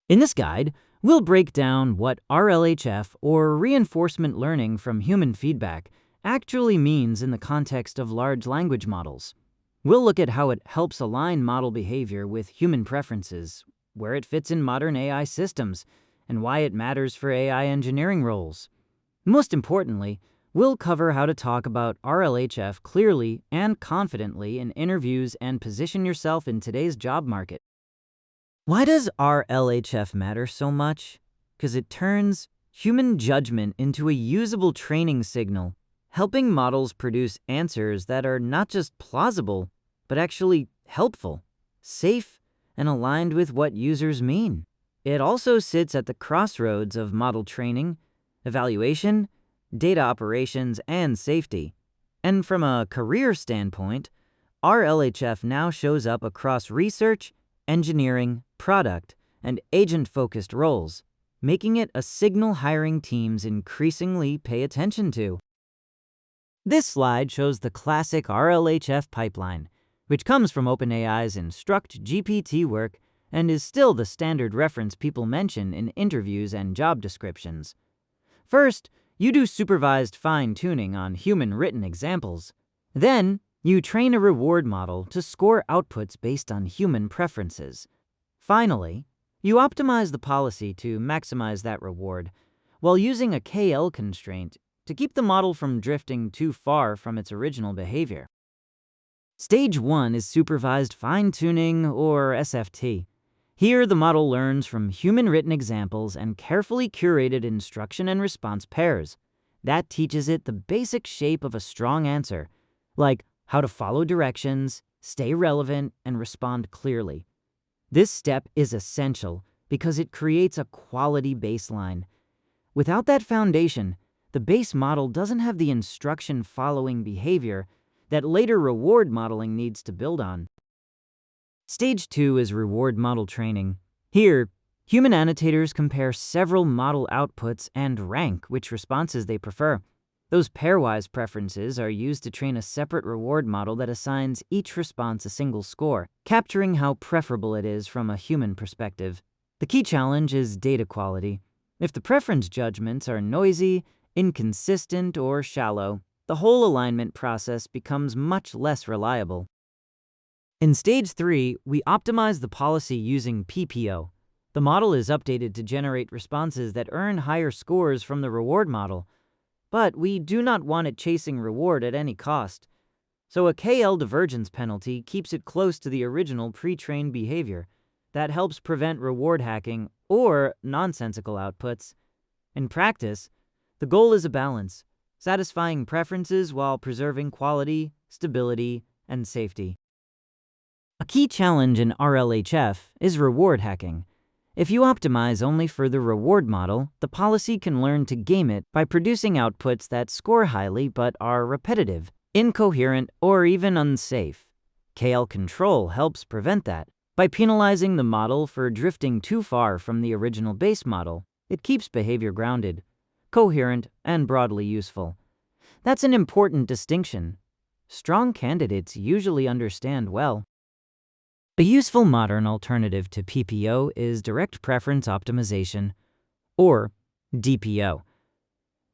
In this guide, we'll break down what RLHF, or reinforcement learning from human feedback, actually means in the context of large language models. We'll look at how it helps align model behavior with human preferences, where it fits in modern AI systems, and why it matters for AI engineering roles. Most importantly, we'll cover how to talk about RLHF clearly and confidently in interviews and position yourself in today's job market. Why does RLHF matter so much? Because it turns human judgment into a usable training signal, helping models produce answers that are not just plausible, but actually helpful, safe, and aligned with what users mean. It also sits at the crossroads of model training, evaluation, data operations, and safety. And from a career standpoint, RLHF now shows up across research, engineering, product, and agent-focused roles, making it a signal hiring teams increasingly pay attention to. This slide shows the classic RLHF pipeline, which comes from OpenAI's InstructGPT work and is still the standard reference people mention in interviews and job descriptions. First, you do supervised fine-tuning on human written examples. Then, you train a reward model to score outputs based on human preferences. Finally, you optimize the policy to maximize that reward, while using a KL constraint to keep the model from drifting too far from its original behavior. Stage 1 is supervised fine-tuning, or SFT. Here, the model learns from human-written examples and carefully curated instruction and response pairs. That teaches it the basic shape of a strong answer, like how to follow directions, stay relevant, and respond clearly. This step is essential because it creates a quality baseline. Without that foundation, the base model doesn't have the instruction-following behavior that later reward modeling needs to build on. Stage 2 is reward model training. Here, human annotators compare several model outputs and rank which responses they prefer. Those pairwise preferences are used to train a separate reward model that assigns each response a single score, capturing how preferable it is from a human perspective. The key challenge is data quality. If the preference judgments are noisy, inconsistent, or shallow, the whole alignment process becomes much less reliable. In Stage 3, we optimize the policy using PPO. The model is updated to generate responses that earn higher scores from the reward model, but we do not want it chasing reward at any cost. So a KL divergence penalty keeps it close to the original pre-trained behavior. That helps prevent reward hacking or nonsensical outputs. In practice, the goal is a balance, satisfying preferences while preserving quality, stability, and safety. A key challenge in RLHF is reward hacking. If you optimize only for the reward model, the policy can learn to game it by producing outputs that score highly but are repetitive, incoherent, or even unsafe. KL control helps prevent that. By penalizing the model for drifting too far from the original base model, it keeps behavior grounded, coherent, and broadly useful. That's an important distinction. Strong candidates usually understand well. A useful modern alternative to PPO is direct preference optimization, or DPO.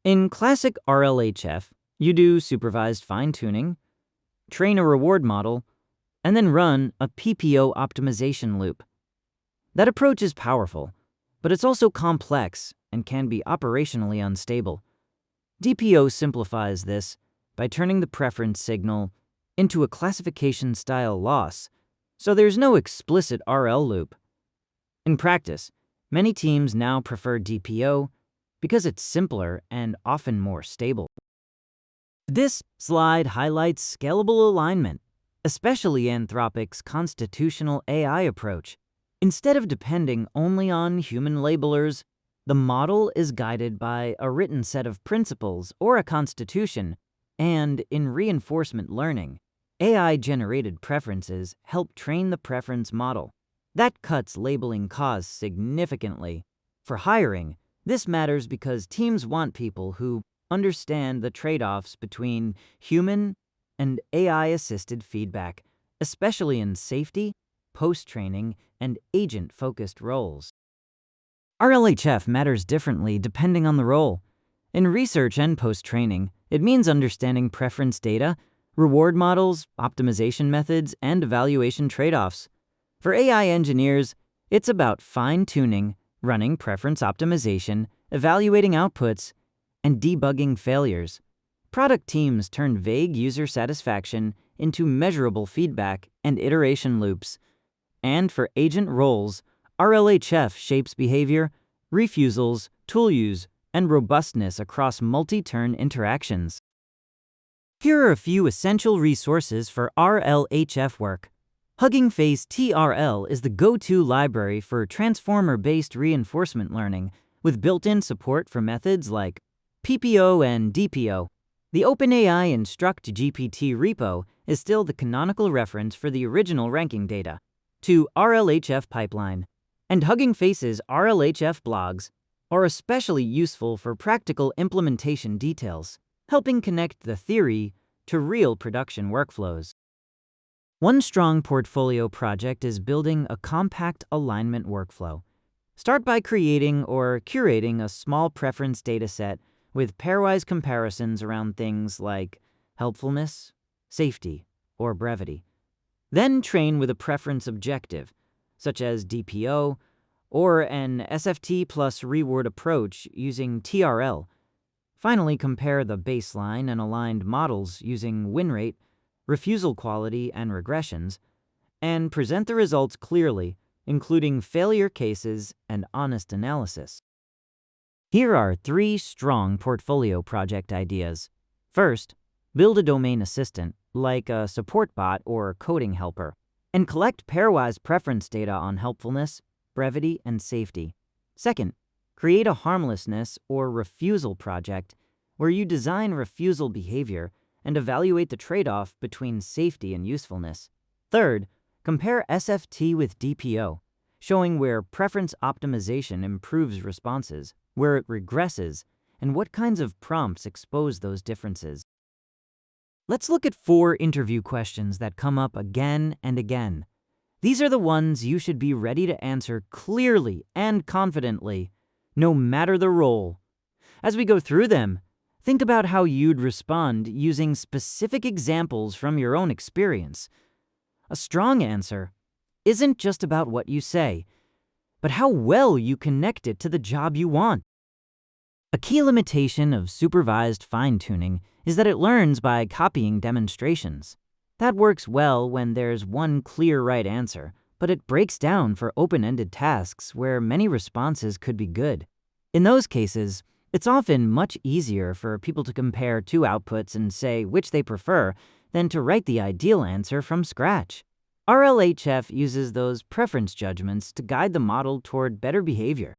In classic RLHF, you do supervised fine-tuning, train a reward model, and then run a PPO optimization loop. That approach is powerful, but it's also complex and can be operationally unstable. DPO simplifies this by turning the preference signal into a classification-style loss, so there's no explicit RL loop. In practice, many teams now prefer DPO because it's simpler and often more stable. This slide highlights scalable alignment, especially Anthropic's constitutional AI approach. Instead of depending only on human labelers, the model is guided by a written set of principles or a constitution, and in reinforcement learning, AI-generated preferences help train the preference model. That cuts labeling costs significantly. For hiring, this matters because teams want people who understand the trade-offs between human and AI-assisted feedback, especially in safety, post-training, and agent-focused roles. RLHF matters differently depending on the role. In research and post-training, it means understanding preference data, reward models, optimization methods, and evaluation trade-offs. For AI engineers, it's about fine-tuning, running preference optimization, evaluating outputs, and debugging failures. Product teams turn vague user satisfaction into measurable feedback and iteration loops. And for agent roles, RLHF shapes behavior, refusals, tool use, and robustness across multi-turn interactions. Here are a few essential resources for RLHF work. Hugging Face TRL is the go-to library for transformer-based reinforcement learning, with built-in support for methods like PPO and DPO. The OpenAI InstructGPT repo is still the canonical reference for the original ranking data. To RLHF pipeline. And Hugging Face's RLHF blogs are especially useful for practical implementation details, helping connect the theory to real production workflows. One strong portfolio project is building a compact alignment workflow. Start by creating or curating a small preference dataset with pairwise comparisons around things like helpfulness, safety, or brevity. Then train with a preference objective, such as DPO, or an SFT plus reward approach using TRL. Finally, compare the baseline and aligned models using win rate, refusal quality, and regressions, and present the results clearly, including failure cases and honest analysis. Here are 3 strong portfolio project ideas. First, build a domain assistant, like a support bot or coding helper, and collect pairwise preference data on helpfulness, brevity, and safety. Second, create a harmlessness or refusal project where you design refusal behavior and evaluate the trade-off between safety and usefulness. Third, compare SFT with DPO, showing where preference optimization improves responses, where it regresses, and what kinds of prompts expose those differences. Let's look at 4 interview questions that come up again and again. These are the ones you should be ready to answer clearly and confidently, no matter the role. As we go through them, think about how you'd respond using specific examples from your own experience. A strong answer isn't just about what you say, but how well you connect it to the job you want. A key limitation of supervised fine-tuning is that it learns by copying demonstrations. That works well when there's one clear right answer, but it breaks down for open-ended tasks where many responses could be good. In those cases, it's often much easier for people to compare 2 outputs and say which they prefer than to write the ideal answer from scratch. RLHF uses those preference judgments to guide the model toward better behavior.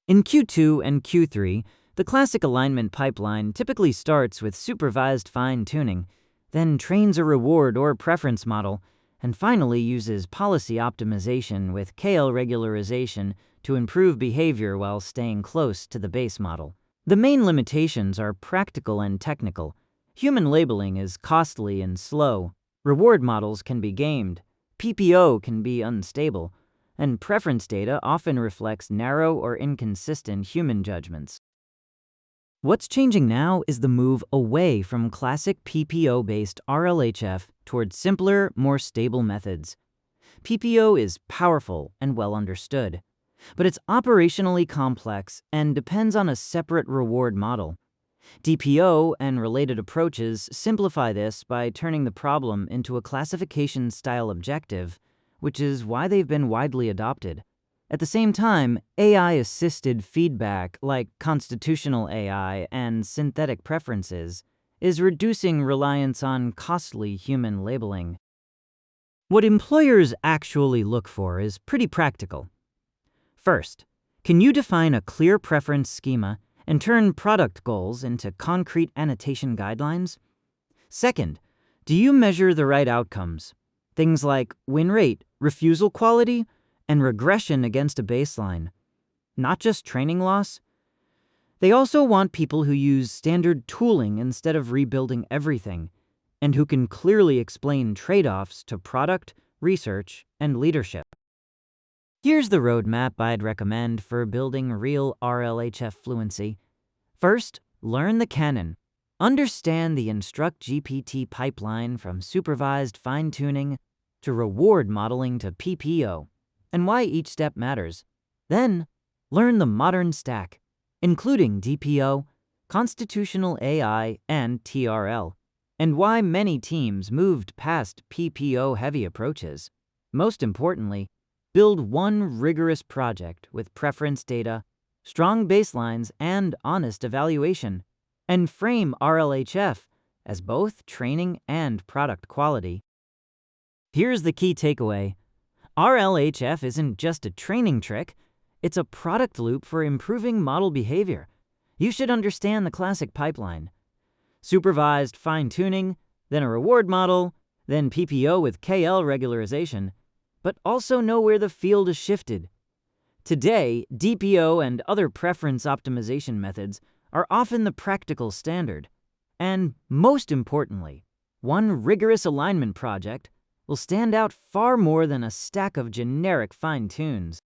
In Q2 and Q3, the classic alignment pipeline typically starts with supervised fine-tuning, then trains a reward or preference model, and finally uses policy optimization with KL regularization to improve behavior while staying close to the base model. The main limitations are practical and technical. Human labeling is costly and slow. Reward models can be gamed. PPO can be unstable. And preference data often reflects narrow or inconsistent human judgments. What's changing now is the move away from classic PPO-based RLHF towards simpler, more stable methods. PPO is powerful and well understood, but it's operationally complex and depends on a separate reward model. DPO and related approaches simplify this by turning the problem into a classification-style objective, which is why they've been widely adopted. At the same time, AI-assisted feedback, like constitutional AI and synthetic preferences, is reducing reliance on costly human labeling. What employers actually look for is pretty practical. First, can you define a clear preference schema and turn product goals into concrete annotation guidelines? Second, do you measure the right outcomes? Things like win rate, refusal quality, and regression against a baseline. Not just training loss. They also want people who use standard tooling instead of rebuilding everything, and who can clearly explain trade-offs to product, research, and leadership. Here's the roadmap I'd recommend for building real RLHF fluency. First, learn the canon. Understand the InstructGPT pipeline from supervised fine-tuning to reward modeling to PPO, and why each step matters. Then, learn the modern stack, including DPO, constitutional AI, and TRL, and why many teams moved past PPO-heavy approaches. Most importantly, build one rigorous project with preference data, strong baselines, and honest evaluation, and frame RLHF as both training and product quality. Here's the key takeaway. RLHF isn't just a training trick, it's a product loop for improving model behavior. You should understand the classic pipeline. Supervised fine-tuning, then a reward model, then PPO with KL regularization, but also know where the field is shifted. Today, DPO and other preference optimization methods are often the practical standard. And most importantly, one rigorous alignment project will stand out far more than a stack of generic fine-tunes.